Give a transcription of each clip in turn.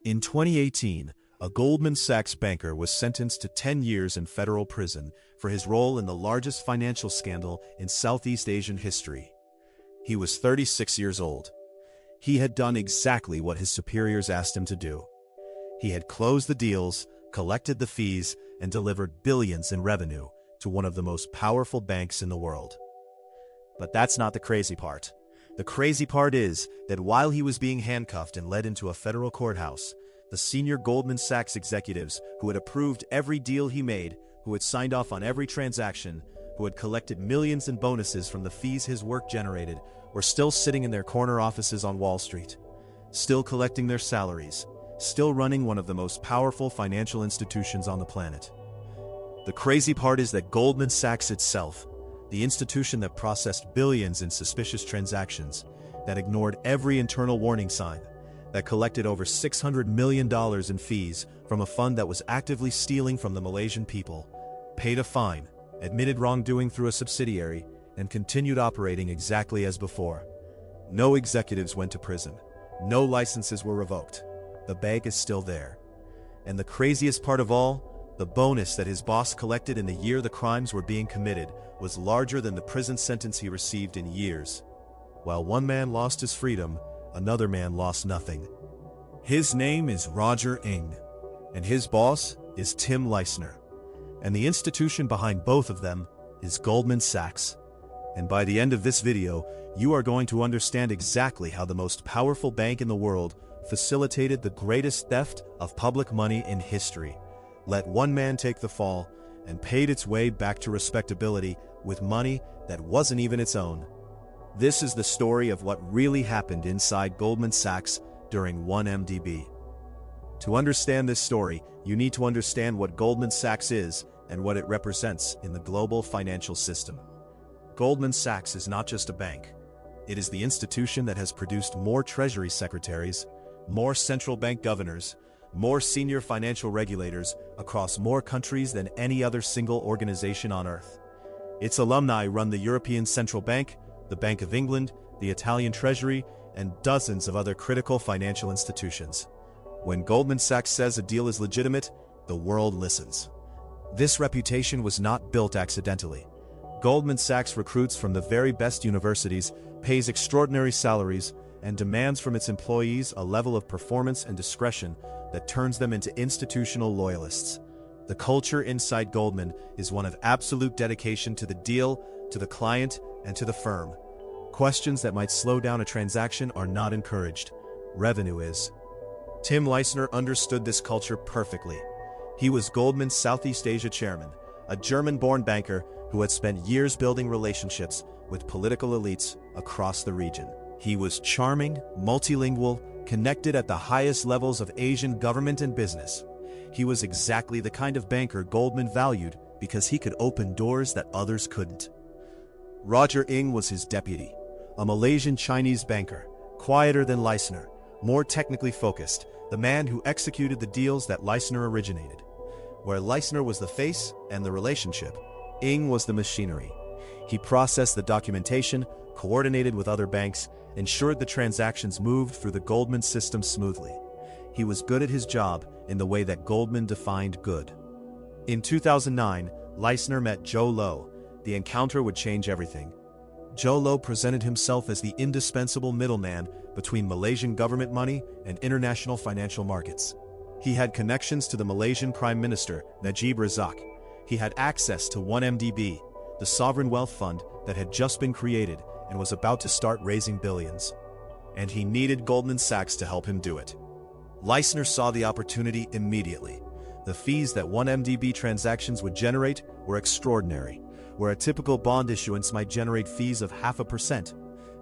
In 2018, a Goldman Sachs banker was sentenced to 10 years in federal prison for his role in the largest financial scandal in Southeast Asian history. He was 36 years old. He had done exactly what his superiors asked him to do. He had closed the deals, collected the fees, and delivered billions in revenue to one of the most powerful banks in the world. But that's not the crazy part. The crazy part is that while he was being handcuffed and led into a federal courthouse, the senior Goldman Sachs executives who had approved every deal he made, who had signed off on every transaction, who had collected millions in bonuses from the fees his work generated, were still sitting in their corner offices on Wall Street, still collecting their salaries, still running one of the most powerful financial institutions on the planet. The crazy part is that Goldman Sachs itself, the institution that processed billions in suspicious transactions, that ignored every internal warning sign, that collected over $600 million in fees from a fund that was actively stealing from the Malaysian people, paid a fine, admitted wrongdoing through a subsidiary, and continued operating exactly as before. No executives went to prison. No licenses were revoked. The bank is still there. And the craziest part of all, the bonus that his boss collected in the year the crimes were being committed was larger than the prison sentence he received in years. While one man lost his freedom, another man lost nothing. His name is Roger Ng, and his boss is Tim Leissner. And the institution behind both of them is Goldman Sachs. And by the end of this video, you are going to understand exactly how the most powerful bank in the world facilitated the greatest theft of public money in history, let one man take the fall, and paid its way back to respectability with money that wasn't even its own. This is the story of what really happened inside Goldman Sachs during 1MDB. To understand this story, you need to understand what Goldman Sachs is and what it represents in the global financial system. Goldman Sachs is not just a bank. It is the institution that has produced more treasury secretaries, more central bank governors, more senior financial regulators across more countries than any other single organization on earth. Its alumni run the European Central Bank, the Bank of England, the Italian Treasury, and dozens of other critical financial institutions. When Goldman Sachs says a deal is legitimate, the world listens. This reputation was not built accidentally. Goldman Sachs recruits from the very best universities, pays extraordinary salaries, and demands from its employees a level of performance and discretion that turns them into institutional loyalists. The culture inside Goldman is one of absolute dedication to the deal, to the client, and to the firm. Questions that might slow down a transaction are not encouraged. Revenue is. Tim Leissner understood this culture perfectly. He was Goldman's Southeast Asia chairman, a German-born banker who had spent years building relationships with political elites across the region. He was charming, multilingual, connected at the highest levels of Asian government and business. He was exactly the kind of banker Goldman valued because he could open doors that others couldn't. Roger Ng was his deputy, a Malaysian Chinese banker, quieter than Leissner, more technically focused, the man who executed the deals that Leissner originated. Where Leissner was the face and the relationship, Ng was the machinery. He processed the documentation, coordinated with other banks, ensured the transactions moved through the Goldman system smoothly. He was good at his job in the way that Goldman defined good. In 2009, Leissner met Joe Low. The encounter would change everything. Joe Low presented himself as the indispensable middleman between Malaysian government money and international financial markets. He had connections to the Malaysian Prime Minister, Najib Razak. He had access to 1MDB, the sovereign wealth fund that had just been created and was about to start raising billions. And he needed Goldman Sachs to help him do it. Leissner saw the opportunity immediately. The fees that 1MDB transactions would generate were extraordinary. Where a typical bond issuance might generate fees of 0.5%,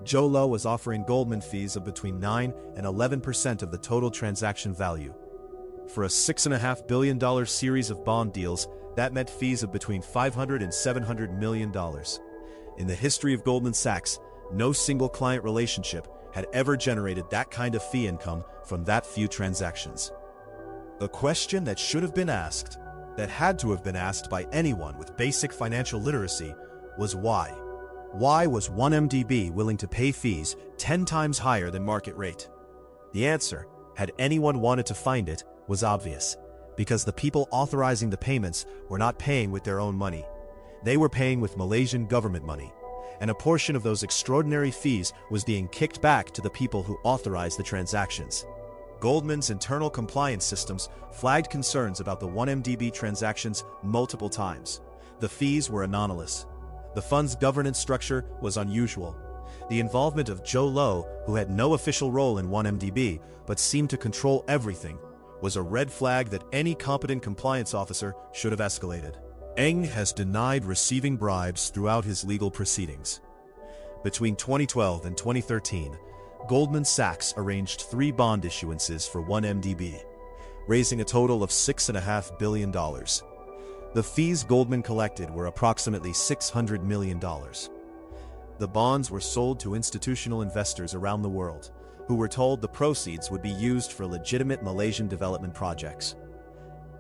Joe Low was offering Goldman fees of between 9 and 11% of the total transaction value. For a $6.5 billion series of bond deals, that meant fees of between $500 and $700 million. In the history of Goldman Sachs, no single client relationship had ever generated that kind of fee income from that few transactions. The question that should have been asked, that had to have been asked by anyone with basic financial literacy, was why? Why was 1MDB willing to pay fees 10 times higher than market rate? The answer had anyone wanted to find it, was obvious, because the people authorizing the payments were not paying with their own money. They were paying with Malaysian government money, and a portion of those extraordinary fees was being kicked back to the people who authorized the transactions. Goldman's internal compliance systems flagged concerns about the 1MDB transactions multiple times. The fees were anomalous. The fund's governance structure was unusual. The involvement of Joe Low, who had no official role in 1MDB but seemed to control everything, was a red flag that any competent compliance officer should have escalated. Eng has denied receiving bribes throughout his legal proceedings. Between 2012 and 2013, Goldman Sachs arranged 3 bond issuances for 1MDB, raising a total of $6.5 billion. The fees Goldman collected were approximately $600 million. The bonds were sold to institutional investors around the world, who were told the proceeds would be used for legitimate Malaysian development projects.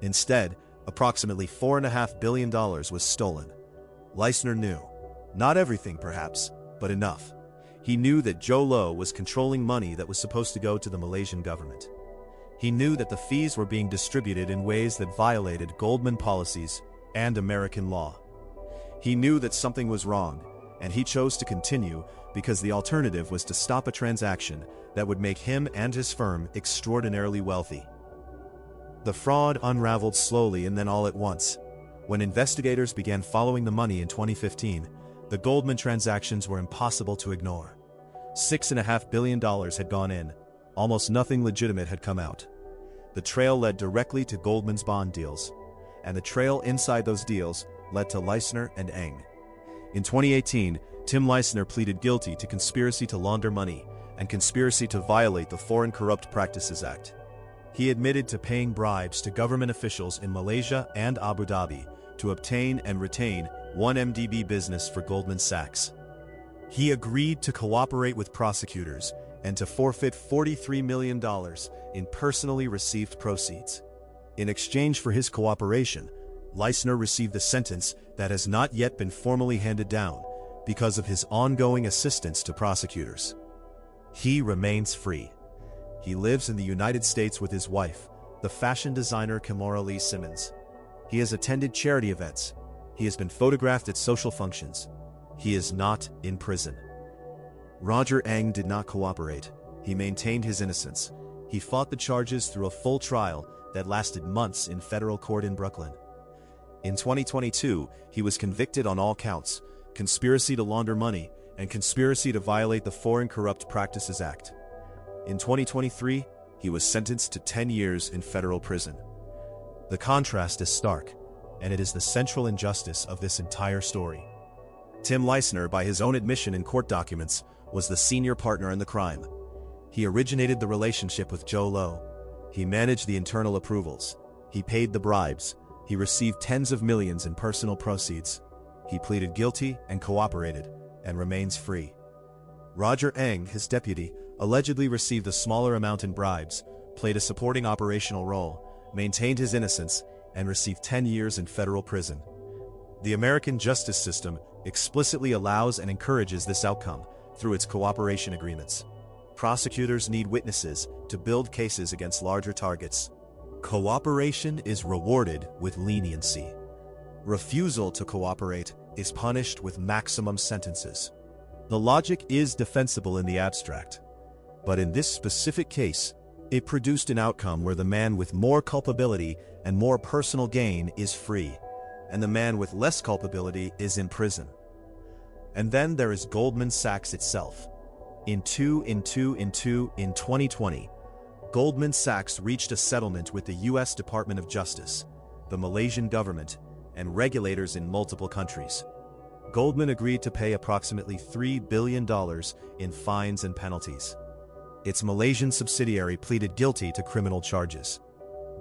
Instead, approximately $4.5 billion was stolen. Leisner knew. Not everything, perhaps, but enough. He knew that Joe Low was controlling money that was supposed to go to the Malaysian government. He knew that the fees were being distributed in ways that violated Goldman policies and American law. He knew that something was wrong, and he chose to continue because the alternative was to stop a transaction that would make him and his firm extraordinarily wealthy. The fraud unraveled slowly and then all at once. When investigators began following the money in 2015, the Goldman transactions were impossible to ignore. $6.5 billion had gone in. Almost nothing legitimate had come out. The trail led directly to Goldman's bond deals, and the trail inside those deals led to Leisner and Eng. In 2018, Tim Leisner pleaded guilty to conspiracy to launder money and conspiracy to violate the Foreign Corrupt Practices Act. He admitted to paying bribes to government officials in Malaysia and Abu Dhabi to obtain and retain 1MDB business for Goldman Sachs. He agreed to cooperate with prosecutors and to forfeit $43 million in personally received proceeds. In exchange for his cooperation, Leisner received a sentence that has not yet been formally handed down because of his ongoing assistance to prosecutors. He remains free. He lives in the United States with his wife, the fashion designer Kimora Lee Simmons. He has attended charity events. He has been photographed at social functions. He is not in prison. Roger Eng did not cooperate. He maintained his innocence. He fought the charges through a full trial that lasted months in federal court in Brooklyn. In 2022, he was convicted on all counts: conspiracy to launder money and conspiracy to violate the Foreign Corrupt Practices Act. In 2023, he was sentenced to 10 years in federal prison. The contrast is stark, and it is the central injustice of this entire story. Tim Leisner, by his own admission in court documents, was the senior partner in the crime. He originated the relationship with Joe Low. He managed the internal approvals. He paid the bribes. He received tens of millions in personal proceeds. He pleaded guilty and cooperated, and remains free. Roger Eng, his deputy, allegedly received a smaller amount in bribes, played a supporting operational role, maintained his innocence, and received 10 years in federal prison. The American justice system explicitly allows and encourages this outcome through its cooperation agreements. Prosecutors need witnesses to build cases against larger targets. Cooperation is rewarded with leniency. Refusal to cooperate is punished with maximum sentences. The logic is defensible in the abstract, but in this specific case, it produced an outcome where the man with more culpability and more personal gain is free, and the man with less culpability is in prison. And then there is Goldman Sachs itself. In 2020, Goldman Sachs reached a settlement with the U.S. Department of Justice, the Malaysian government, and regulators in multiple countries. Goldman agreed to pay approximately $3 billion in fines and penalties. Its Malaysian subsidiary pleaded guilty to criminal charges.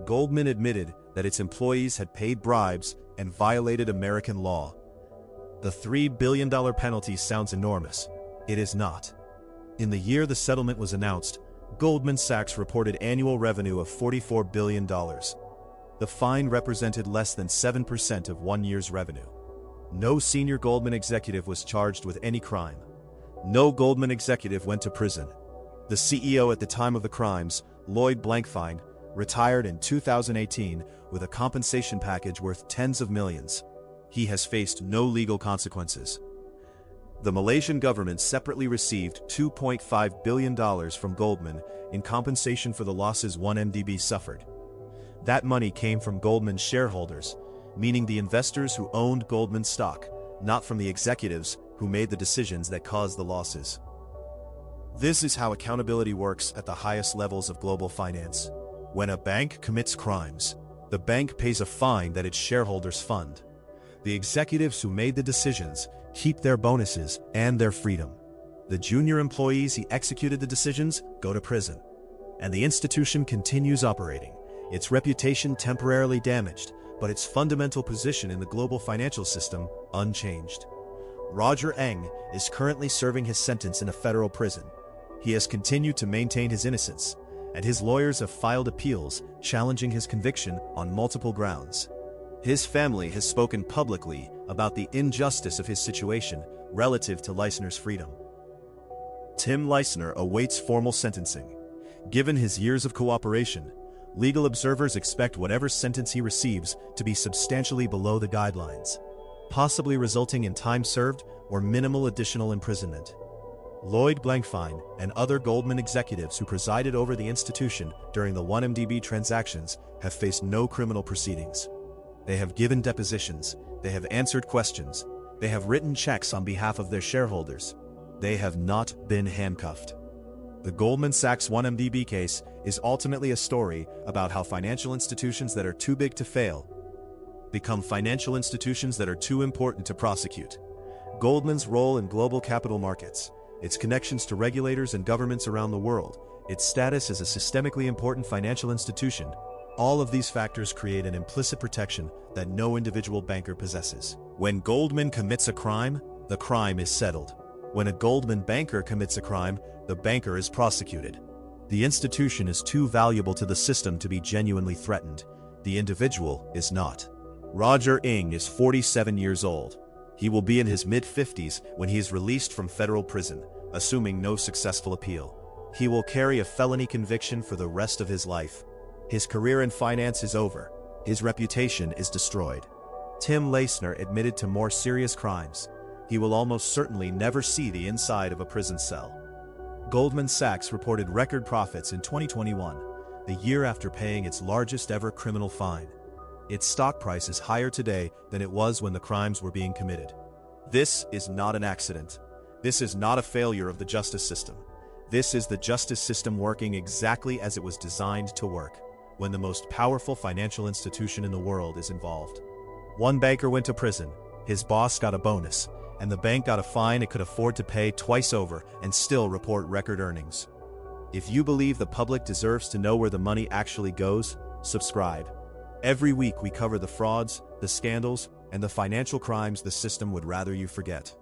Goldman admitted that its employees had paid bribes and violated American law. The $3 billion penalty sounds enormous. It is not. In the year the settlement was announced, Goldman Sachs reported annual revenue of $44 billion. The fine represented less than 7% of 1 year's revenue. No senior Goldman executive was charged with any crime. No Goldman executive went to prison. The CEO at the time of the crimes Lloyd Blankfein, retired in 2018 with a compensation package worth tens of millions. He has faced no legal consequences. The Malaysian government separately received $2.5 billion from Goldman in compensation for the losses 1MDB suffered. That money came from Goldman's shareholders, meaning the investors who owned Goldman stock, not from the executives who made the decisions that caused the losses. This is how accountability works at the highest levels of global finance. When a bank commits crimes, the bank pays a fine that its shareholders fund. The executives who made the decisions keep their bonuses and their freedom. The junior employees who executed the decisions go to prison. And the institution continues operating, its reputation temporarily damaged, but its fundamental position in the global financial system unchanged. Roger Ng is currently serving his sentence in a federal prison. He has continued to maintain his innocence, and his lawyers have filed appeals challenging his conviction on multiple grounds. His family has spoken publicly about the injustice of his situation relative to Leisner's freedom. Tim Leisner awaits formal sentencing. Given his years of cooperation, legal observers expect whatever sentence he receives to be substantially below the guidelines, possibly resulting in time served or minimal additional imprisonment. Lloyd Blankfein and other Goldman executives who presided over the institution during the 1MDB transactions have faced no criminal proceedings. They have given depositions, they have answered questions, they have written checks on behalf of their shareholders. They have not been handcuffed. The Goldman Sachs 1MDB case is ultimately a story about how financial institutions that are too big to fail become financial institutions that are too important to prosecute. Goldman's role in global capital markets, its connections to regulators and governments around the world, its status as a systemically important financial institution, all of these factors create an implicit protection that no individual banker possesses. When Goldman commits a crime, the crime is settled. When a Goldman banker commits a crime, the banker is prosecuted. The institution is too valuable to the system to be genuinely threatened. The individual is not. Roger Ng is 47 years old. He will be in his mid-50s when he is released from federal prison, assuming no successful appeal. He will carry a felony conviction for the rest of his life. His career in finance is over. His reputation is destroyed. Tim Leisner admitted to more serious crimes. He will almost certainly never see the inside of a prison cell. Goldman Sachs reported record profits in 2021, the year after paying its largest ever criminal fine. Its stock price is higher today than it was when the crimes were being committed. This is not an accident. This is not a failure of the justice system. This is the justice system working exactly as it was designed to work, when the most powerful financial institution in the world is involved. One banker went to prison, his boss got a bonus, and the bank got a fine it could afford to pay twice over and still report record earnings. If you believe the public deserves to know where the money actually goes, subscribe. Every week we cover the frauds, the scandals, and the financial crimes the system would rather you forget.